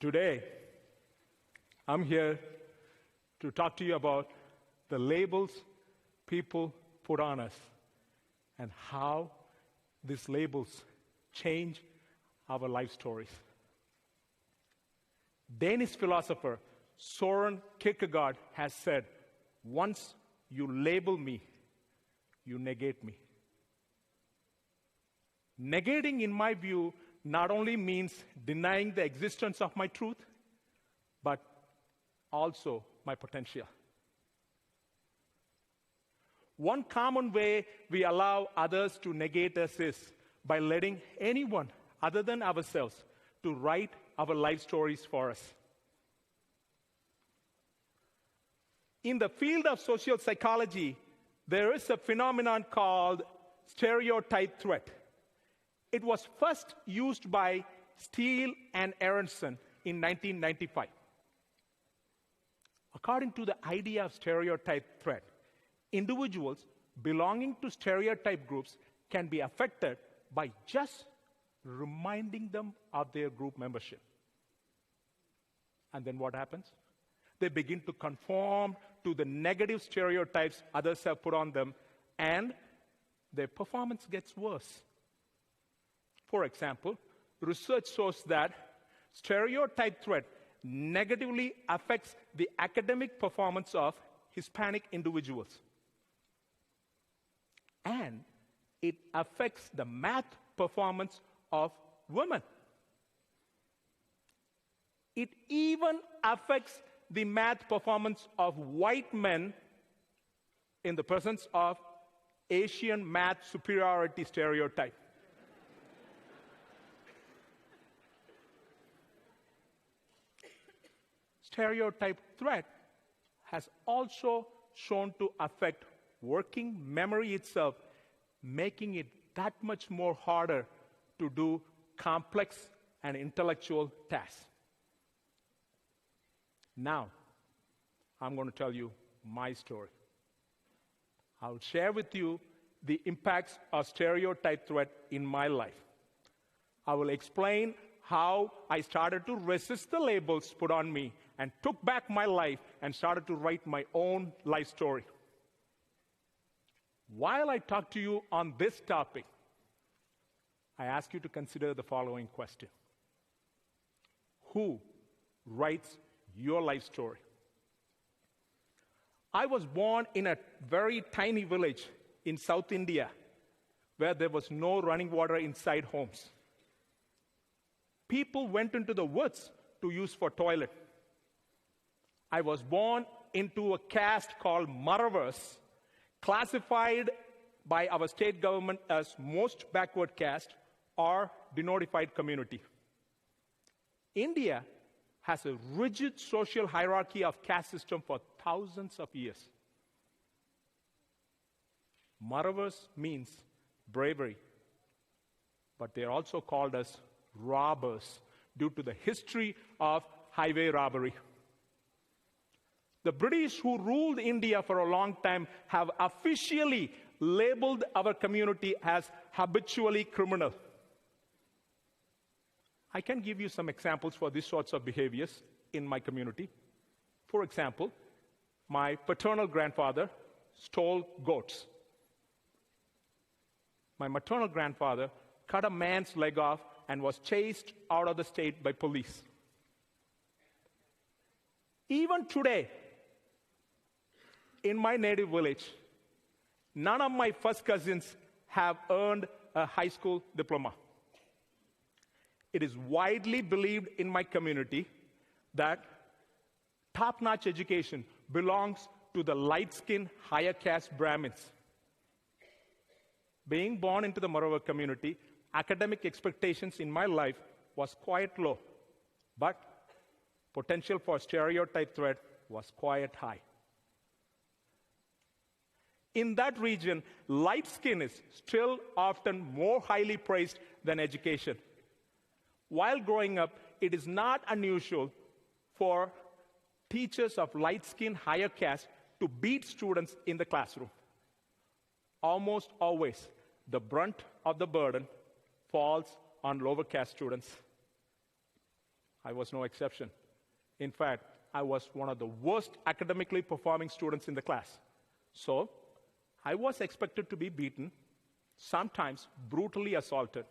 Today, I'm here to talk to you about the labels people put on us and how these labels change our life stories. Danish philosopher Søren Kierkegaard has said, "Once you label me, you negate me." Negating, in my view, not only means denying the existence of my truth, but also my potential. One common way we allow others to negate us is by letting anyone other than ourselves to write our life stories for us. In the field of social psychology, there is a phenomenon called stereotype threat. It was first used by Steele and Aronson in 1995. According to the idea of stereotype threat, individuals belonging to stereotype groups can be affected by just reminding them of their group membership. And then what happens? They begin to conform to the negative stereotypes others have put on them, and their performance gets worse. For example, research shows that stereotype threat negatively affects the academic performance of Hispanic individuals. And it affects the math performance of women. It even affects the math performance of white men in the presence of Asian math superiority stereotype. Stereotype threat has also shown to affect working memory itself, making it that much more harder to do complex and intellectual tasks. Now, I'm going to tell you my story. I'll share with you the impacts of stereotype threat in my life. I will explain how I started to resist the labels put on me and took back my life and started to write my own life story. While I talk to you on this topic, I ask you to consider the following question. Who writes your life story? I was born in a very tiny village in South India where there was no running water inside homes. People went into the woods to use for toilet. I was born into a caste called Maravas, classified by our state government as most backward caste or denotified community. India has a rigid social hierarchy of caste system for thousands of years. Maravas means bravery, but they are also called as robbers due to the history of highway robbery. The British, who ruled India for a long time, have officially labeled our community as habitually criminal. I can give you some examples for these sorts of behaviors in my community. For example, my paternal grandfather stole goats. My maternal grandfather cut a man's leg off and was chased out of the state by police. Even today, in my native village, none of my first cousins have earned a high school diploma. It is widely believed in my community that top-notch education belongs to the light-skinned, higher caste Brahmins. Being born into the Marava community, academic expectations in my life was quite low, but potential for stereotype threat was quite high. In that region, light skin is still often more highly praised than education. While growing up, it is not unusual for teachers of light skin, higher caste to beat students in the classroom. Almost always, the brunt of the burden falls on lower caste students. I was no exception. In fact, I was one of the worst academically performing students in the class. So, I was expected to be beaten, sometimes brutally assaulted.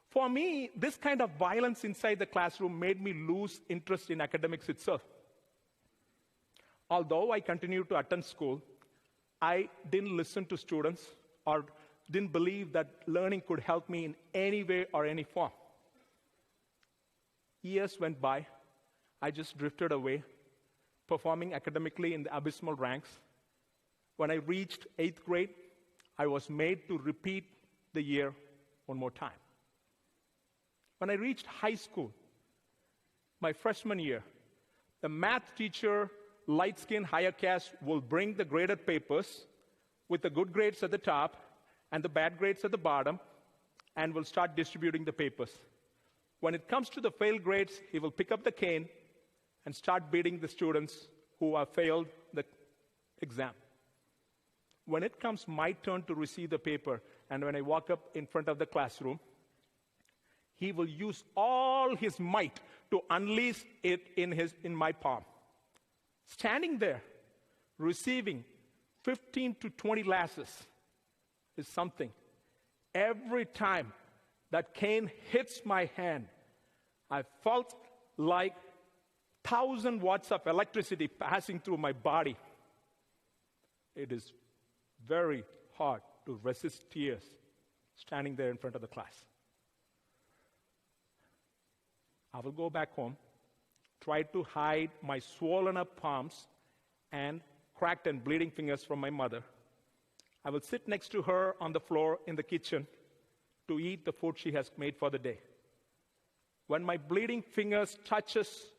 For me, this kind of violence inside the classroom made me lose interest in academics itself. Although I continued to attend school, I didn't listen to students or didn't believe that learning could help me in any way or any form. Years went by. I just drifted away, performing academically in the abysmal ranks. When I reached 8th grade, I was made to repeat the year one more time. When I reached high school, my freshman year, the math teacher, light-skinned, higher caste, will bring the graded papers with the good grades at the top and the bad grades at the bottom, and will start distributing the papers. When it comes to the failed grades, he will pick up the cane and start beating the students who have failed the exam. When it comes my turn to receive the paper, and when I walk up in front of the classroom, he will use all his might to unleash it in my palm. Standing there, receiving 15 to 20 lashes is something. Every time that cane hits my hand, I felt like 1,000 watts of electricity passing through my body. It is very hard to resist tears standing there in front of the class. I will go back home, try to hide my swollen up palms and cracked and bleeding fingers from my mother. I will sit next to her on the floor in the kitchen to eat the food she has made for the day. When my bleeding fingers touches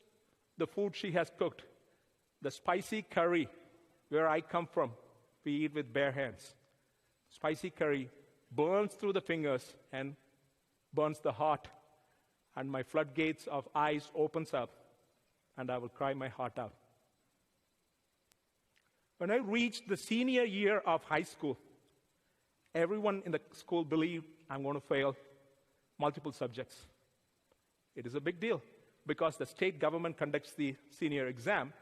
the food she has cooked, the spicy curry where I come from, we eat with bare hands. Spicy curry burns through the fingers and burns the heart, and my floodgates of eyes opens up, and I will cry my heart out. When I reached the senior year of high school, everyone in the school believed I'm going to fail multiple subjects. It is a big deal because the state government conducts the senior exam,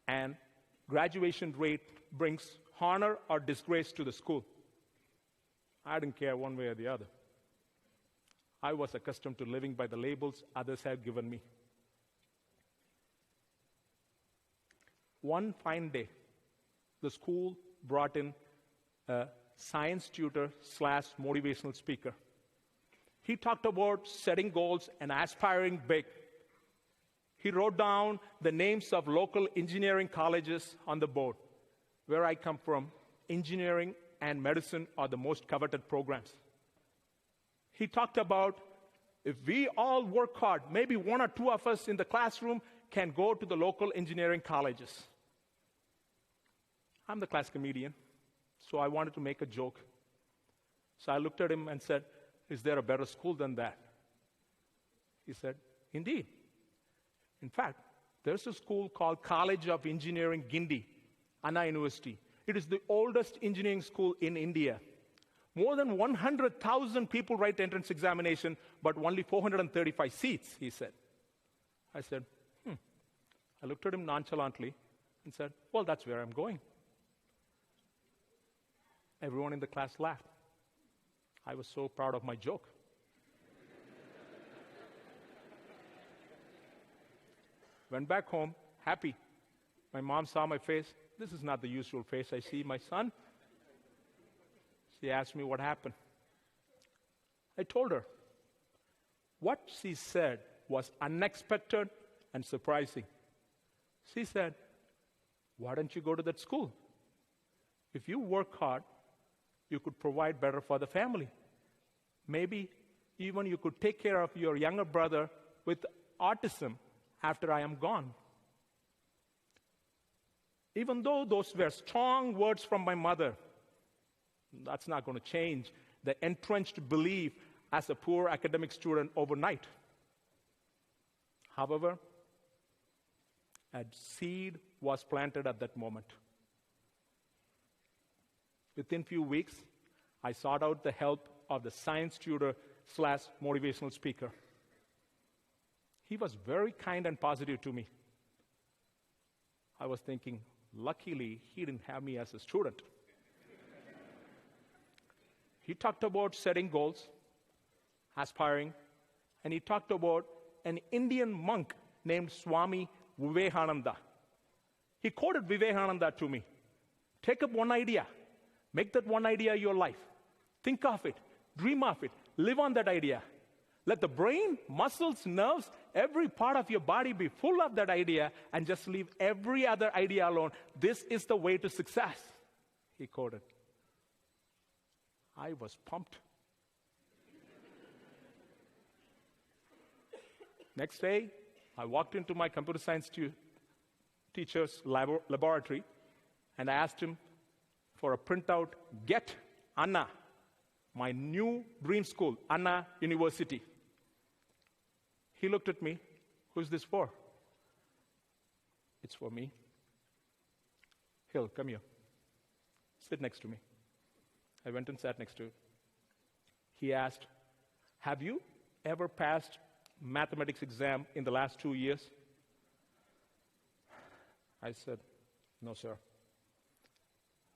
and graduation rate brings honor or disgrace to the school. I didn't care one way or the other. I was accustomed to living by the labels others had given me. One fine day, the school brought in a science tutor / motivational speaker. He talked about setting goals and aspiring big. He wrote down the names of local engineering colleges on the board. Where I come from, engineering and medicine are the most coveted programs. He talked about if we all work hard, maybe one or two of us in the classroom can go to the local engineering colleges. I'm the class comedian, so I wanted to make a joke. So I looked at him and said, "Is there a better school than that?" He said, "Indeed. In fact, there's a school called College of Engineering, Guindy, Anna University. It is the oldest engineering school in India. More than 100,000 people write the entrance examination, but only 435 seats," he said. I said, I looked at him nonchalantly and said, "Well, that's where I'm going." Everyone in the class laughed. I was so proud of my joke. Went back home, happy. My mom saw my face. This is not the usual face I see my son. She asked me what happened. I told her. What she said was unexpected and surprising. She said, "Why don't you go to that school? If you work hard, you could provide better for the family. Maybe even you could take care of your younger brother with autism after I am gone." Even though those were strong words from my mother, that's not going to change the entrenched belief as a poor academic student overnight. However, a seed was planted at that moment. Within few weeks, I sought out the help of the science tutor / motivational speaker. He was very kind and positive to me. I was thinking, luckily, he didn't have me as a student. He talked about setting goals, aspiring, and he talked about an Indian monk named Swami Vivekananda. He quoted Vivekananda to me. Take up one idea. Make that one idea your life. Think of it. Dream of it. Live on that idea. Let the brain, muscles, nerves, every part of your body be full of that idea and just leave every other idea alone. This is the way to success, he quoted. I was pumped. Next day, I walked into my computer science teacher's laboratory and I asked him for a printout, Get Anna, my new dream school, Anna University. He looked at me. Who's this for? It's for me. Hill, come here. Sit next to me. I went and sat next to him. He asked, have you ever passed mathematics exam in the last 2 years? I said, no, sir.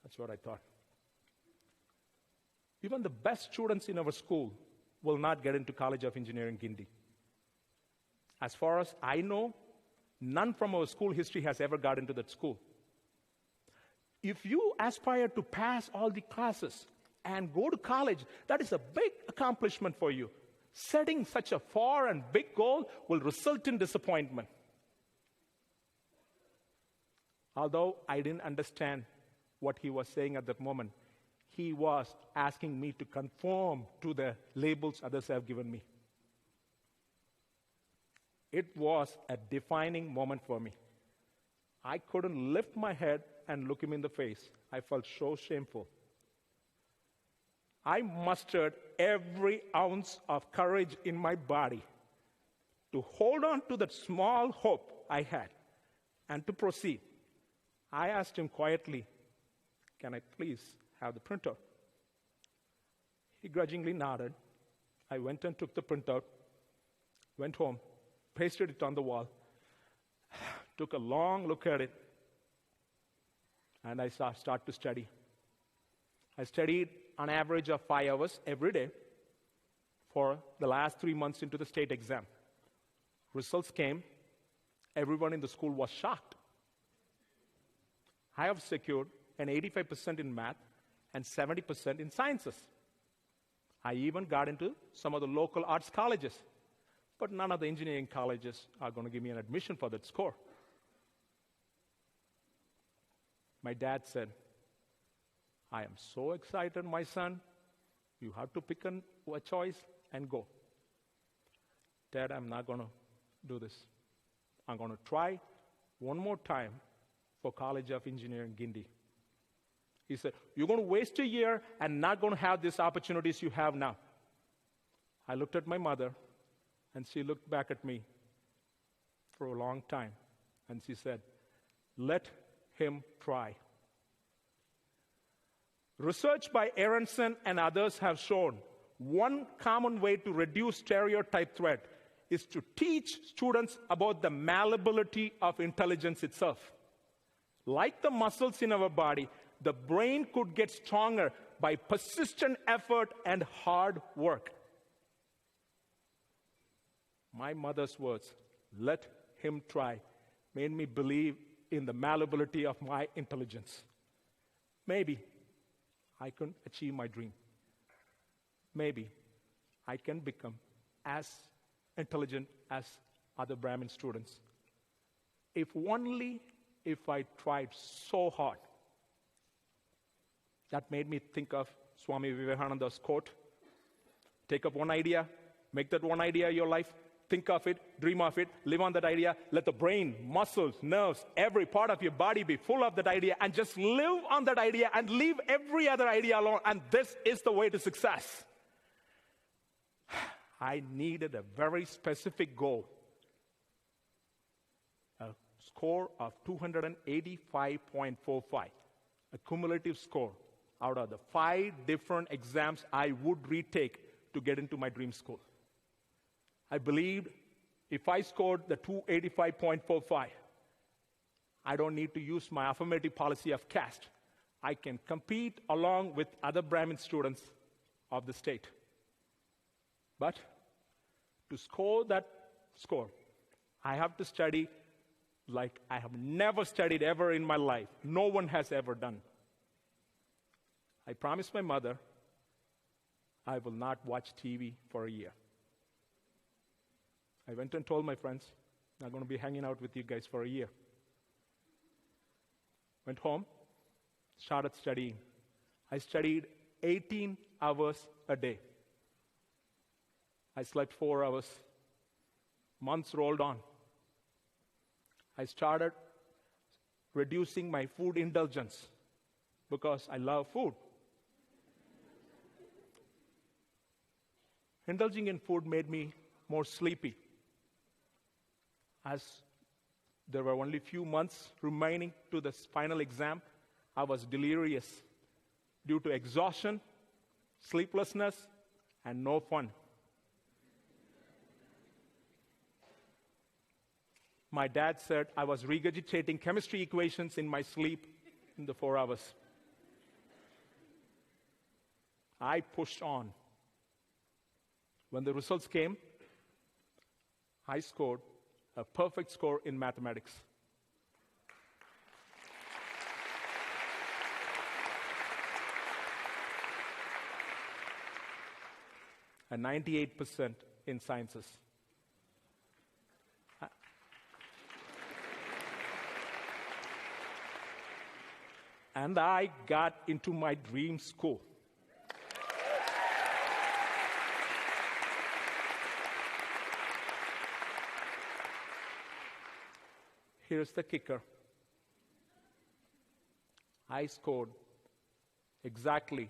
That's what I thought. Even the best students in our school will not get into College of Engineering, Guindy. As far as I know, none from our school history has ever got into that school. If you aspire to pass all the classes and go to college, that is a big accomplishment for you. Setting such a far and big goal will result in disappointment. Although I didn't understand what he was saying at that moment, he was asking me to conform to the labels others have given me. It was a defining moment for me. I couldn't lift my head and look him in the face. I felt so shameful. I mustered every ounce of courage in my body to hold on to that small hope I had and to proceed. I asked him quietly, can I please have the printout? He grudgingly nodded. I went and took the printout, went home, pasted it on the wall, took a long look at it, and I started to study. I studied an average of 5 hours every day for the last 3 months into the state exam. Results came. Everyone in the school was shocked. I have secured an 85% in math and 70% in sciences. I even got into some of the local arts colleges, but none of the engineering colleges are going to give me an admission for that score. My dad said, I am so excited, my son. You have to pick a choice and go. Dad, I'm not going to do this. I'm going to try one more time for College of Engineering, Guindy. He said, you're going to waste a year and not going to have these opportunities you have now. I looked at my mother, and she looked back at me for a long time, and she said, let him try. Research by Aronson and others have shown one common way to reduce stereotype threat is to teach students about the malleability of intelligence itself. Like the muscles in our body, the brain could get stronger by persistent effort and hard work. My mother's words, let him try, made me believe in the malleability of my intelligence. Maybe I can achieve my dream. Maybe I can become as intelligent as other Brahmin students. If only if I tried so hard. That made me think of Swami Vivekananda's quote, take up one idea, make that one idea your life, think of it, dream of it, live on that idea, let the brain, muscles, nerves, every part of your body be full of that idea, and just live on that idea and leave every other idea alone, and this is the way to success. I needed a very specific goal, a score of 285.45, a cumulative score out of the 5 different exams I would retake to get into my dream school. I believed If I scored the 285.45, I don't need to use my affirmative policy of caste. I can compete along with other Brahmin students of the state. But to score that score, I have to study like I have never studied ever in my life. No one has ever done. I promised my mother I will not watch TV for a year. I went and told my friends, I'm going to be hanging out with you guys for a year. Went home, started studying. I studied 18 hours a day. I slept 4 hours. Months rolled on. I started reducing my food indulgence because I love food. Indulging in food made me more sleepy. As there were only few months remaining to the final exam, I was delirious due to exhaustion, sleeplessness, and no fun. My dad said I was regurgitating chemistry equations in my sleep in the 4 hours. I pushed on. When the results came, I scored a perfect score in mathematics. A 98% in sciences. And I got into my dream school. Here's the kicker. I scored exactly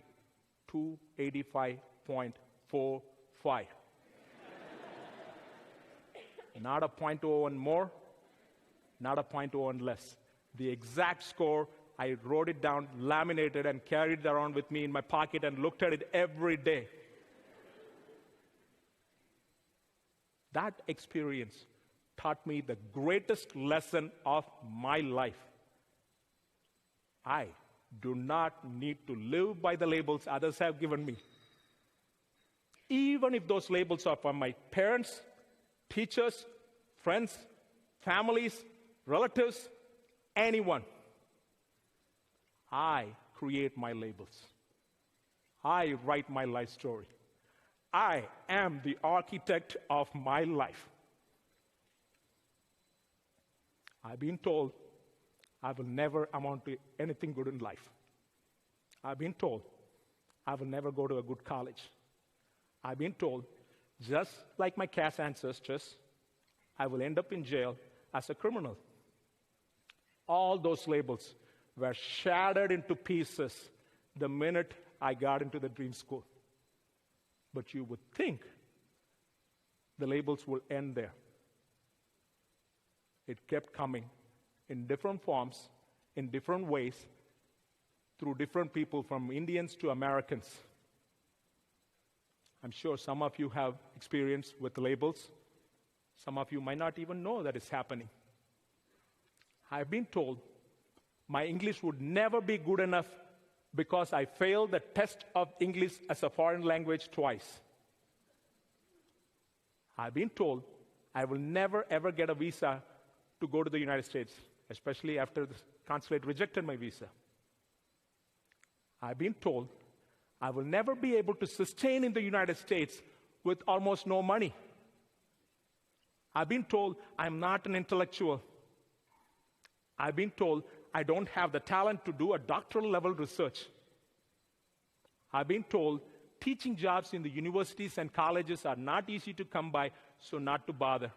285.45. Not a 0.01 more, not a 0.01 less. The exact score, I wrote it down, laminated, and carried it around with me in my pocket and looked at it every day. That experience taught me the greatest lesson of my life. I do not need to live by the labels others have given me. Even if those labels are from my parents, teachers, friends, families, relatives, anyone. I create my labels. I write my life story. I am the architect of my life. I've been told I will never amount to anything good in life. I've been told I will never go to a good college. I've been told, just like my caste ancestors, I will end up in jail as a criminal. All those labels were shattered into pieces the minute I got into the dream school. But you would think the labels will end there. It kept coming in different forms, in different ways, through different people, from Indians to Americans. I'm sure some of you have experience with labels. Some of you might not even know that it's happening. I've been told my English would never be good enough because I failed the test of English as a foreign language twice. I've been told I will never ever get a visa to go to the United States, especially after the consulate rejected my visa. I've been told I will never be able to sustain in the United States with almost no money. I've been told I'm not an intellectual. I've been told I don't have the talent to do a doctoral level research. I've been told teaching jobs in the universities and colleges are not easy to come by, so not to bother.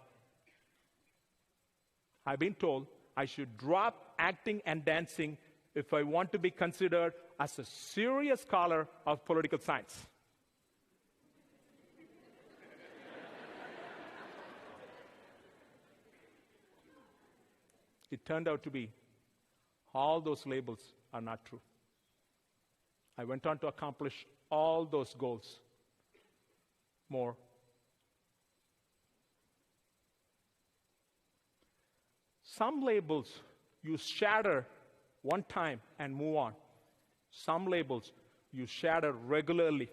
I've been told I should drop acting and dancing if I want to be considered as a serious scholar of political science. It turned out to be all those labels are not true. I went on to accomplish all those goals. More. Some labels you shatter one time and move on. Some labels you shatter regularly.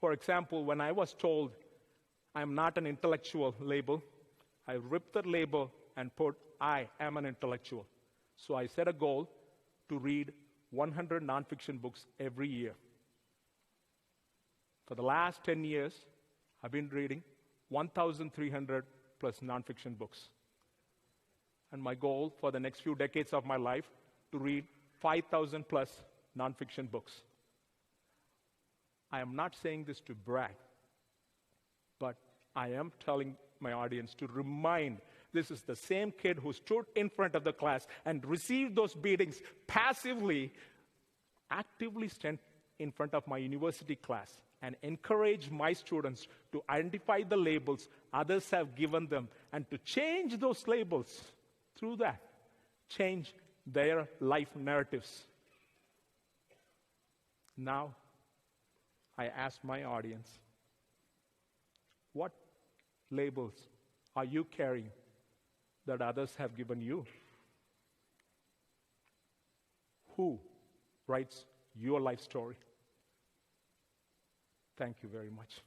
For example, when I was told I'm not an intellectual label, I ripped that label and put I am an intellectual. So I set a goal to read 100 nonfiction books every year. For the last 10 years, I've been reading 1,300 plus nonfiction books. And my goal for the next few decades of my life to read 5,000 plus nonfiction books. I am not saying this to brag, but I am telling my audience to remind this is the same kid who stood in front of the class and received those beatings passively, actively stand in front of my university class and encourage my students to identify the labels others have given them and to change those labels through that, change their life narratives. Now, I ask my audience, what labels are you carrying that others have given you? Who writes your life story? Thank you very much.